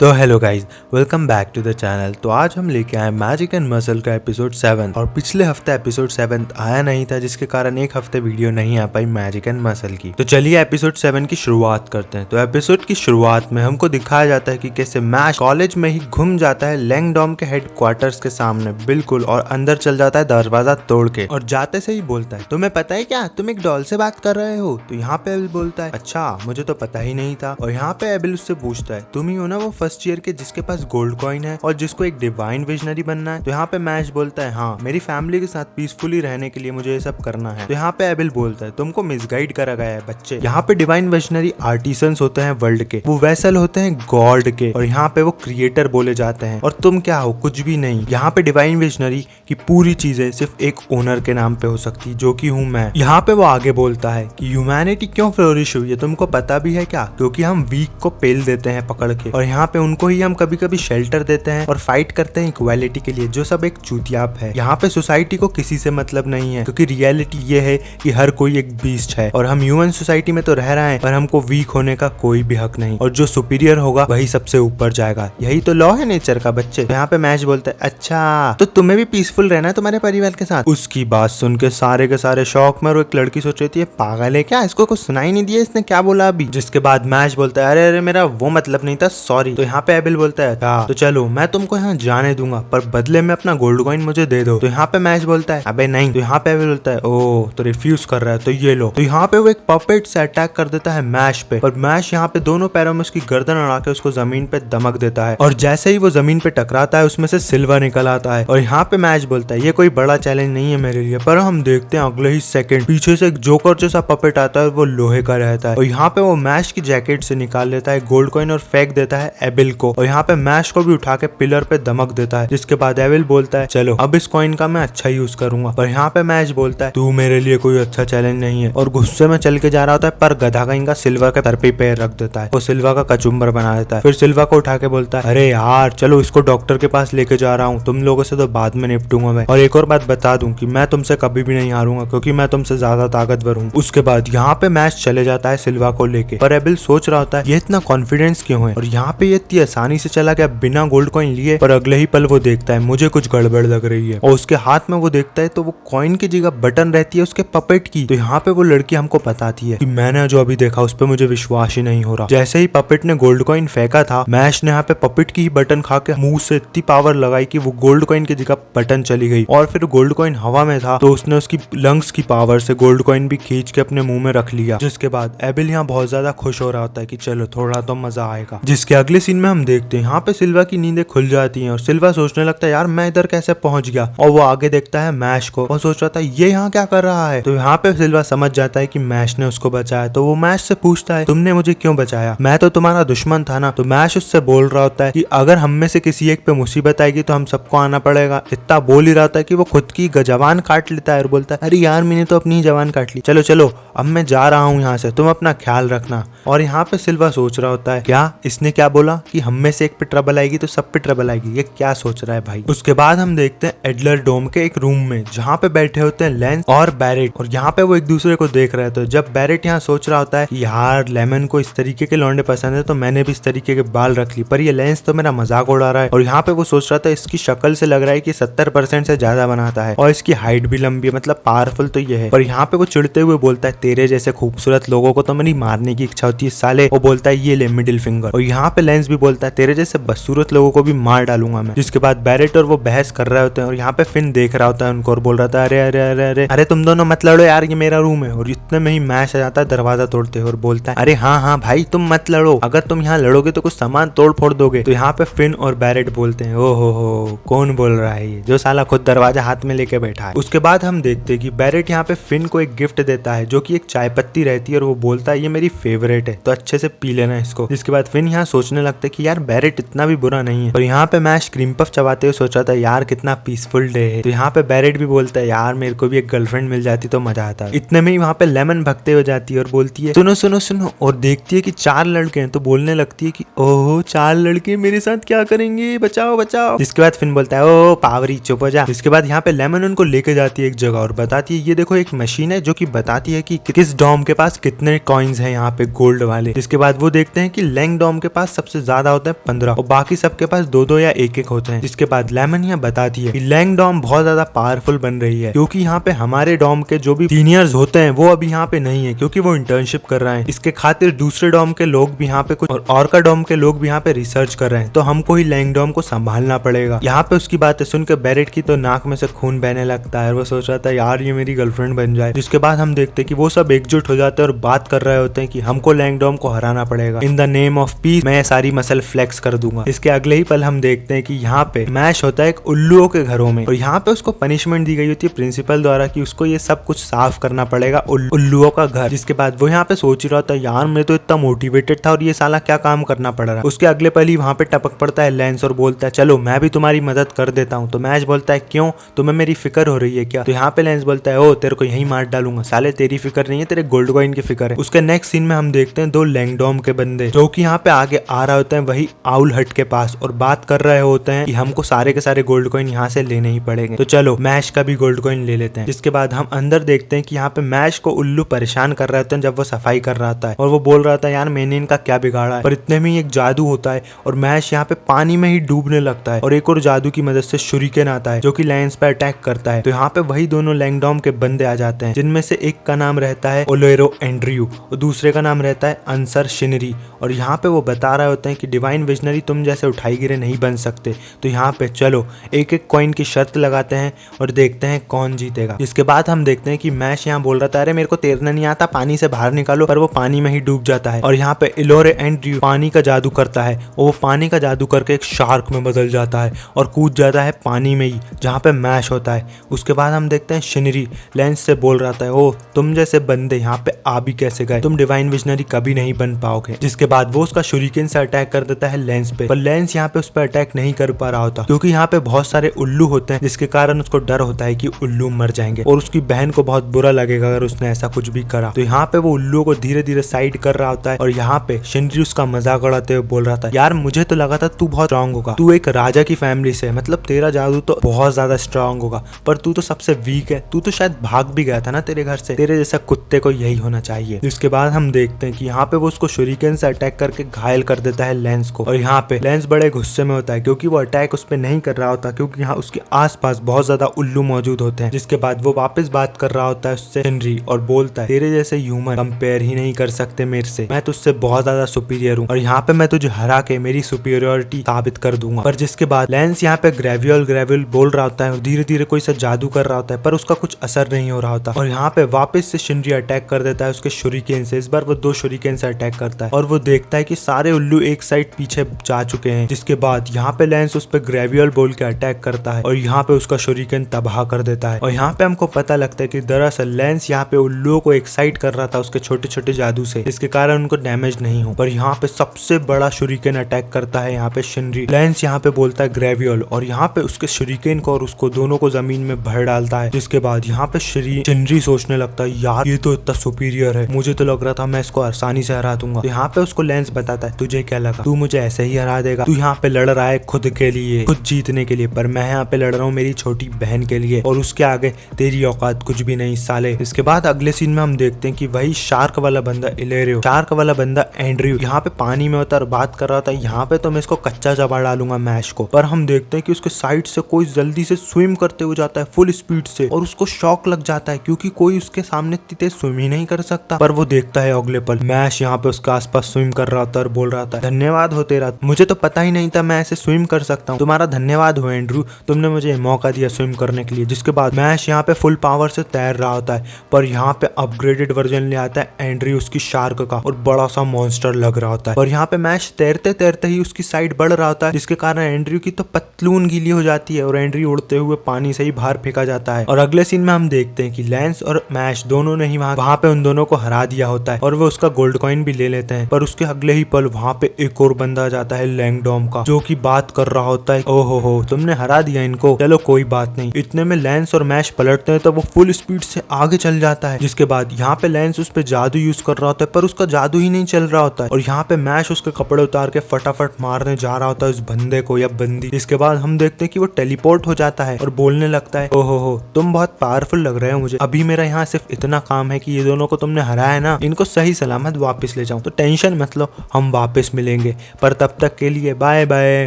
तो hello guys, welcome back to the channel. तो आज हम लेके आए मैजिक एंड मसल का एपिसोड 7 और पिछले हफ्ते एपिसोड 7 आया नहीं था, जिसके कारण एक हफ्ते वीडियो नहीं आ पाई मैजिक एंड मसल की। तो चलिए एपिसोड 7 की शुरुआत करते हैं। तो एपिसोड की शुरुआत में हमको दिखाया जाता है कि कैसे मैश कॉलेज में ही घूम जाता है लैंगडॉम के हेड क्वार्टर्स के सामने बिल्कुल, और अंदर चल जाता है दरवाजा तोड़ के, और जाते से ही बोलता है तुम्हें पता है क्या, तुम एक डॉल से बात कर रहे हो। तो यहाँ पे एबिल बोलता है अच्छा, मुझे तो पता ही नहीं था। और यहाँ पे एबिल उससे पूछता है तुम ही हो ना वो फर्स्ट ईयर के जिसके पास गोल्ड कॉइन है और जिसको एक डिवाइन विजनरी बनना है। तो यहाँ पे मैश बोलता है हाँ, मेरी फैमिली के साथ पीसफुली रहने के लिए मुझे ये सब करना है। तो यहाँ पे एबिल बोलता है तुमको मिसगाइड करा गया है बच्चे, यहाँ पे डिवाइन विजनरी आर्टिसंस होते हैं वर्ल्ड के, वो वेसल होते हैं गॉड के, और यहाँ पे वो क्रिएटर बोले जाते हैं, और तुम क्या हो, कुछ भी नहीं। यहाँ पे डिवाइन विजनरी की पूरी चीजें सिर्फ एक ओनर के नाम पे हो सकती, जो कि हूँ मैं। यहाँ पे वो आगे बोलता है कि ह्यूमैनिटी क्यों फ्लोरिश हुई है तुमको पता भी है क्या, क्योंकि हम वीक को पेल देते हैं पकड़ के, और यहाँ पे उनको ही हम कभी कभी शेल्टर देते हैं और फाइट करते हैं इक्वालिटी के लिए, जो सब एक चूतियाप है। यहाँ पे सोसाइटी को किसी से मतलब नहीं है, क्योंकि रियलिटी ये है कि हर कोई एक बीस्ट है, और हम ह्यूमन सोसाइटी में तो रह रहे हैं, पर हमको वीक होने का कोई भी हक नहीं, और जो सुपीरियर होगा वही सबसे ऊपर जाएगा। यही तो लॉ है नेचर का बच्चे। तो यहाँ पे मैच बोलता है अच्छा, तो तुम्हें भी पीसफुल रहना है तुम्हारे परिवार के साथ। उसकी बात सुन के सारे शौक में, और एक लड़की सोच रही थी पागल है क्या, इसको कुछ सुनाई नहीं दिया, इसने क्या बोला अभी। जिसके बाद मैच बोलता है अरे अरे मेरा वो मतलब नहीं था, सॉरी। तो यहाँ पे एबिल बोलता है तो चलो मैं तुमको यहाँ जाने दूंगा, पर बदले में अपना गोल्ड कॉइन मुझे दे दो। तो यहाँ पे मैच बोलता है अबे नहीं। तो यहाँ पे एबिल बोलता है ओ तो रिफ्यूज कर रहा है, तो ये लो। तो यहाँ पे वो एक पपेट से अटैक कर देता है मैश पे, और मैश यहाँ पे दोनों पैरों में उसकी गर्दन अड़ा के उसको जमीन पे दमक देता है, और जैसे ही वो जमीन पे टकराता है उसमें से सिल्वर निकल आता है। और यहाँ पे मैच बोलता है ये कोई बड़ा चैलेंज नहीं है मेरे लिए, पर हम देखते हैं अगले ही सेकंड पीछे से एक जोकर जैसा पपेट आता है, वो लोहे का रहता है, और यहाँ पे वो मैश की जैकेट से निकाल लेता है गोल्ड कॉइन और फेंक देता है एबिल को, और यहाँ पे मैश को भी उठा के पिलर पे दमक देता है। जिसके बाद एबिल बोलता है चलो अब इस कॉइन का मैं अच्छा यूज करूंगा, पर यहाँ पे मैच बोलता है तू मेरे लिए कोई अच्छा चैलेंज नहीं है, और गुस्से में चल के जा रहा होता है, पर गधा कहीं का सिल्वर के सर पे पैर रख देता है, वो सिल्वर का कचुम्बर बना देता है। फिर सिल्वर को उठा के बोलता है अरे यार चलो इसको डॉक्टर के पास लेके जा रहा हूँ, तुम लोगों से तो बाद में निपटूंगा मैं, और एक और बात बता दूं कि मैं तुमसे कभी भी नहीं हारूंगा, क्योंकि मैं तुमसे ज्यादा ताकतवर हूँ। उसके बाद यहाँ पे मैच चले जाता है सिल्वा को लेके, पर एबिल सोच रहा होता है ये इतना कॉन्फिडेंस क्यों है, और यहाँ पे ये इतनी आसानी से चला गया बिना गोल्ड कॉइन लिए। पर अगले ही पल वो देखता है मुझे कुछ गड़बड़ लग रही है, और उसके हाथ में वो देखता है तो वो कॉइन की जगह बटन रहती है उसके पपेट की। तो यहाँ पे वो लड़की हमको बताती है कि मैंने जो अभी देखा उस पर मुझे विश्वास ही नहीं हो रहा। जैसे ही पपेट ने गोल्ड कॉइन फेंका था, मैश ने यहाँ पे पपेट की ही बटन खा के मुंह से इतनी पावर लगाई कि वो गोल्ड कॉइन की जगह बटन चली गई, और फिर गोल्ड कॉइन हवा में था तो उसने उसकी लंग्स की पावर से गोल्ड कॉइन भी खींच के अपने मुंह में रख लिया। जिसके बाद एबिल यहाँ बहुत ज्यादा खुश हो रहा होता है कि चलो थोड़ा तो मजा आएगा। जिसके अगले सीन में हम देखते हैं यहाँ पे सिल्वा की नींदें खुल जाती हैं, और सिल्वा सोचने लगता है यार मैं इधर कैसे पहुंच गया, और वो आगे देखता है मैश को और सोच रहा था ये यहाँ क्या कर रहा है। तो यहाँ पे सिल्वा समझ जाता है कि मैश ने उसको बचाया, तो वो मैश से पूछता है तुमने मुझे क्यों बचाया, मैं तो तुम्हारा दुश्मन था ना। तो मैश उससे बोल रहा होता है कि अगर हम में से किसी एक पे मुसीबत आएगी तो हम सबको आना पड़ेगा। इतना बोल ही रहा था कि वो खुद की जबान काट लेता है और बोलता है अरे यार मैंने तो अपनी जबान काट ली, चलो चलो अब मैं जा रहा हूँ यहाँ से, तुम अपना ख्याल रखना। और यहाँ पे सिल्वा सोच रहा होता है क्या इसने क्या बोला कि हम में से एक पे ट्रबल आएगी तो सब पे ट्रबल आएगी, ये क्या सोच रहा है भाई। उसके बाद हम देखते हैं एडलर डोम के एक रूम में, जहाँ पे बैठे होते हैं लेंस और बैरेट, और यहाँ पे वो एक दूसरे को देख रहे थे। जब बैरेट यहाँ सोच रहा होता है कि यार लेमन को इस तरीके के लौंडे पसंद है तो मैंने भी इस तरीके के बाल रख ली, पर ये लेंस तो मेरा मजाक उड़ा रहा है। और यहाँ पे वो सोच रहा था इसकी शक्ल से लग रहा है कि 70% से ज्यादा बनाता है, और इसकी हाइट भी लंबी है, मतलब पावरफुल तो ये है। पर यहाँ पे वो चिढ़ते हुए बोलता है तेरे जैसे खूबसूरत लोगों को तो मेरी मारने की इच्छा होती है साले। वो बोलता है ये ले मिडिल फिंगर। और यहाँ पे लेंस भी बोलता है तेरे जैसे बदसूरत लोगों को भी मार डालूंगा मैं। जिसके बाद बैरेट और वो बहस कर रहे होते हैं, और यहाँ पे फिन देख रहा होता है उनको और बोल रहा था अरे अरे अरे अरे अरे तुम दोनों मत लड़ो यार, ये मेरा रूम है। और इतने में ही मैश आ जाता है दरवाजा तोड़ते हुए और बोलता है अरे हाँ हाँ भाई तुम मत लड़ो, अगर तुम यहाँ लड़ोगे तो कुछ सामान तोड़ फोड़ दोगे। तो यहाँ पे फिन और बैरेट बोलते हैं ओ हो कौन बोल रहा है ये, जो साला खुद दरवाजा हाथ में लेके बैठा है। उसके बाद हम देखते हैं कि बैरेट यहाँ पे फिन को एक गिफ्ट देता है, जो कि एक चाय पत्ती रहती है, और वो बोलता है ये मेरी फेवरेट है तो अच्छे से पी लेना इसको। जिसके बाद फिन यहाँ सोचने लगता है कि यार बैरेट इतना भी बुरा नहीं है। और यहाँ पे मैश क्रीम पफ चबाते हुए सोचा था यार कितना पीसफुल डे है। तो यहाँ पे बैरेट भी बोलता है यार मेरे को भी एक गर्लफ्रेंड मिल जाती तो मजा आता। इतने में ही वहाँ पे लेमन भगते हुए जाती है और बोलती है सुनो सुनो सुनो, और देखती है कि 4 लड़के हैं, तो बोलने लगती है कि ओह 4 लड़के मेरे साथ क्या करेंगे, बचाओ बचाओ। जिसके बाद फिन बोलता है ओ पावरी चुप हो जा। जिसके बाद यहाँ पे लेमन उनको लेके जाती है एक जगह और बताती है ये देखो एक मशीन है जो कि बताती है कि किस डॉम के पास कितने कॉइन्स हैं यहाँ पे गोल्ड वाले। इसके बाद वो देखते हैं कि लैंगडॉम के पास सबसे ज्यादा होते हैं 15 और बाकी सबके पास 2-2 या 1-1 होते हैं। जिसके बाद लेमन यहाँ बताती है कि लैंगडॉम बहुत ज्यादा पावरफुल बन रही है क्योंकि यहाँ पे हमारे डॉम के जो भी सीनियर्स होते हैं वो अभी यहाँ पे नहीं है क्योंकि वो इंटर्नशिप कर रहे हैं। इसके खातिर दूसरे डॉम के लोग भी यहाँ पे कुछ और का डॉम के लोग भी यहाँ पे रिसर्च कर रहे हैं, तो हमको ही लैंगडॉम को संभालना पड़ेगा। यहाँ पे उसकी बातें सुनकर बैरेट की तो नाक में से खून बहने लगता है और वो सोच रहा था यार ये मेरी गर्लफ्रेंड बन जाए। जिसके बाद हम देखते हैं कि वो सब एकजुट हो जाते हैं और बात कर रहे होते हैं कि हमको लैंगडॉम को हराना पड़ेगा। In the name of peace मैं सारी मसल फ्लेक्स कर दूंगा। इसके अगले ही पल हम देखते हैं कि यहाँ पे मैश होता है एक उल्लुओं के घरों में और यहाँ पे उसको पनिशमेंट दी गई होती है प्रिंसिपल द्वारा कि उसको ये सब कुछ साफ करना पड़ेगा उल्लुओं का घर। जिसके बाद वो यहाँ पे सोच रहा था यार मैं तो इतना मोटिवेटेड था और ये साला क्या काम करना पड़ रहा है। उसके अगले पल ही वहाँ पे टपक पड़ता है लेंस और बोलता है चलो मैं भी तुम्हारी मदद कर देता हूँ। तो मैश बोलता है क्यों, तुम्हें मेरी फिक्र हो रही है क्या? तो यहाँ पे लेंस बोलता है ओ तेरे को यही मार डालूंगा साले, तेरी फिक्र नहीं है, तेरे गोल्ड कॉइन की फिक्र है। उसके नेक्स्ट सीन में हम देखते हैं 2 लैंगडॉम के बंदे जो कि यहाँ पे आगे आ रहे होते हैं वही आउल हट के पास और बात कर रहे होते हैं कि हमको सारे के सारे गोल्ड कॉइन यहाँ से लेने ही पड़ेंगे, तो चलो मैश का भी गोल्ड कॉइन ले लेते हैं। जिसके बाद हम अंदर देखते हैं कि यहाँ पे मैश को उल्लू परेशान कर रहे होते हैं जब वो सफाई कर रहा था और वो बोल रहा था यार मैंने इनका क्या बिगाड़ा है, पर इतने में एक जादू होता है और मैश यहाँ पे पानी में ही डूबने लगता है और एक और जादू की मदद से शुरिकेन आता है जो कि लेंस पे अटैक करता है। तो यहाँ पे वही दोनों लैंगडॉम के बंदे आ जाते हैं जिनमें से एक का नाम रहता है ओलेरो एंड्रयू और दूसरे का नाम रहता है अंसर शिनरी। और यहाँ पे वो बता रहे होते हैं कि डिवाइन विजनरी तुम जैसे उठाई गिरे नहीं बन सकते, तो यहाँ पे चलो एक एक कॉइन की शर्त लगाते हैं और देखते हैं कौन जीतेगा। इसके बाद हम देखते हैं कि मैश यहाँ बोल रहा था अरे मेरे को तैरना नहीं आता, पानी से बाहर निकालो, पर वो पानी में ही डूब जाता है। और यहाँ पे इलोरे एंड्रयू पानी का जादू करता है और वो पानी का जादू करके एक शार्क में बदल जाता है और कूद जाता है पानी में ही जहाँ पे मैश होता है। उसके बाद हम देखते हैं शिनरी लेंस से बोल रहा था ओ तुम जैसे बंदे यहाँ पे आ भी कैसे गए, तुम डिवाइन विजनरी कभी नहीं बन पाओगे। जिसके बाद वो उसका शुरिकेन से अटैक कर देता है लेंस पे, पर लेंस यहाँ पे उस पर अटैक नहीं कर पा रहा होता क्योंकि यहाँ पे बहुत सारे उल्लू होते हैं जिसके कारण उसको डर होता है कि उल्लू मर जाएंगे और उसकी बहन को बहुत बुरा लगेगा अगर उसने ऐसा कुछ भी करा। तो यहाँ पे वो उल्लू को धीरे धीरे साइड कर रहा होता है और यहाँ पे शिनरी उसका मजाक उड़ाते हुए बोल रहा था यार मुझे तो लगा था तू बहुत स्ट्रांग होगा, तू एक राजा की फैमिली से, मतलब तेरा जादू तो बहुत ज्यादा स्ट्रांग होगा, पर तू तो सबसे वीक है, तू तो शायद भाग भी गया था ना तेरे घर से, तेरे जैसा कुत्ते को यही होना चाहिए। इसके बाद हम देखते हैं कि यहाँ पे वो उसको शुरिकेन से अटैक करके घायल कर देता है लेंस को और यहाँ पे लेंस बड़े गुस्से में होता है क्योंकि वो अटैक उस पर नहीं कर रहा होता क्योंकि यहाँ उसके आसपास बहुत ज्यादा उल्लू मौजूद होते हैं। जिसके बाद वो वापस बात कर रहा होता है उससे शिनरी और बोलता है तेरे जैसे ह्यूमन कंपेयर ही नहीं कर सकते मेरे से, मैं तुझसे बहुत ज्यादा सुपीरियर हूँ और यहाँ पे मैं तुझे हरा के मेरी सुपीरियोरिटी साबित कर दूंगा। पर जिसके बाद लेंस यहाँ पे ग्रेवियल बोल रहा होता है और धीरे धीरे कोई सा जादू कर रहा होता है पर उसका कुछ असर नहीं हो रहा होता और यहाँ पे वापस से शिनरी अटैक कर देता है उसके शुरिकेन से। इस बार वो 2 शुरिकेन से अटैक करता है और वो देखता है कि सारे उल्लू एक साइड पीछे जा चुके हैं। जिसके बाद यहाँ पे लेंस उस पर ग्रेवियल बोल के अटैक करता है और यहाँ पे उसका शुरिकेन तबाह कर देता है और यहाँ पे हमको पता लगता है कि दरअसल लेंस यहाँ पे उल्लुओं को एक्साइट कर रहा था उसके छोटे छोटे जादू से, इसके कारण उनको डैमेज नहीं हो। पर यहाँ पे सबसे बड़ा शुरिकेन अटैक करता है यहाँ पे शिनरी। लेंस यहाँ पे बोलता है ग्रेवियल और यहाँ पे उसके शुरिकेन को और उसको दोनों को जमीन में भर डालता है। जिसके बाद यहाँ पे शिनरी सोचने लगता है यार ये तो इतना सुपीरियर है, मुझे तो लग रहा था मैं इसको आसानी से हरा दूंगा। तो यहाँ पे उसको लेंस बताता है तुझे क्या लगा, तू मुझे ऐसे ही हरा देगा, तू यहाँ पे लड़ रहा है खुद के लिए, खुद जीतने के लिए, पर मैं यहाँ पे लड़ रहा हूँ मेरी छोटी बहन के लिए और उसके आगे तेरी औकात कुछ भी नहीं साले। इसके बाद अगले सीन में हम देखते हैं कि वही शार्क वाला बंदा इलेरियो, शार्क वाला बंदा एंड्रयू यहाँ पे पानी में होता और बात कर रहा था यहाँ पे तो मैं इसको कच्चा चबा डालूंगा मैश को। पर हम देखते हैं कि उसके साइड से कोई जल्दी से स्विम करते हुए जाता है फुल स्पीड से और उसको शॉक लग जाता है क्योंकि कोई उसके सामने तेज स्विम ही नहीं कर सकता। पर वो देखता है अगले पल मैश यहाँ पे उसके आसपास स्विम कर रहा था और बोल रहा था धन्यवाद हो तेरा, मुझे तो पता ही नहीं था मैं ऐसे स्विम कर सकता हूँ, तुम्हारा धन्यवाद हो एंड्रू, तुमने मुझे मौका दिया स्विम करने के लिए। जिसके बाद मैश यहाँ पे फुल पावर से तैर रहा होता है पर यहाँ पे अपग्रेडेड वर्जन ले आता है एंड्रयू उसकी शार्क का और बड़ा सा मॉन्स्टर लग रहा होता है और यहाँ पे मैश तैरते तैरते ही उसकी साइड बढ़ रहा होता है जिसके कारण एंड्रयू की तो पतलून गीली हो जाती है और एंड्रयू उड़ते हुए पानी से ही बाहर फेंका जाता है। और अगले सीन में हम देखते हैं कि लेंस और मैश दोनों ने ही वहाँ पे उन दोनों को हरा दिया होता है और वो उसका गोल्ड कॉइन भी ले लेते हैं। पर उसके अगले ही पल वहाँ पे एक और बंदा आ जाता है लैंगडॉम का जो कि बात कर रहा होता है ओहो हो तुमने हरा दिया इनको, चलो कोई बात नहीं। इतने में लेंस और मैश पलटते हैं तो वो फुल स्पीड से आगे चल जाता है। जिसके बाद यहाँ पे लेंस उस पे जादू यूज कर रहा होता है पर उसका जादू ही नहीं चल रहा होता है और यहाँ पे मैश उसके कपड़े उतार के फटाफट मारने जा रहा होता है उस बंदे को या बंदी। इसके बाद हम देखते हैं कि वो टेलीपोर्ट हो जाता है और बोलने लगता है ओहो हो तुम बहुत पावरफुल लग रहे हो मुझे, अभी मेरा यहाँ सिर्फ इतना काम है कि ये दोनों को तुमने हराया ना, इनको सही सलामत वापस ले जाऊं, तो टेंशन मत लो हम वापस मिलेंगे। मिलेंगे, पर तब तक के लिए बाय बाय।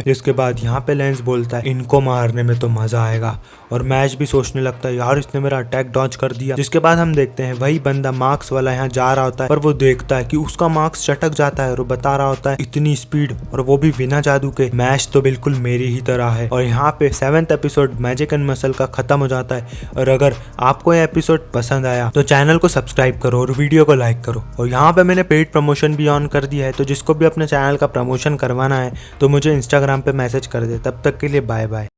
जिसके बाद यहाँ पे लेंस बोलता है इनको मारने में तो मजा आएगा, और मैच भी सोचने लगता है यार इसने मेरा अटैक डॉज कर दिया। जिसके बाद हम देखते हैं वही बंदा मार्क्स वाला यहाँ जा रहा होता है, पर वो देखता है कि उसका मार्क्स चटक जाता है और वो बता रहा होता है इतनी स्पीड, और वो भी बिना जादू के। मैच तो बिल्कुल मेरी ही तरह है। और यहाँ पे 7th episode magic and muscle का खत्म हो जाता है। और अगर आपको ये एपिसोड पसंद आया तो चैनल को सब्सक्राइब करो और वीडियो को लाइक करो। और यहाँ पे मैंने पेड प्रमोशन भी ऑन कर दिया है, तो जिसको भी अपने चैनल का प्रमोशन करवाना है तो मुझे इंस्टाग्राम पे मैसेज कर दे। तब तक के लिए बाय बाय।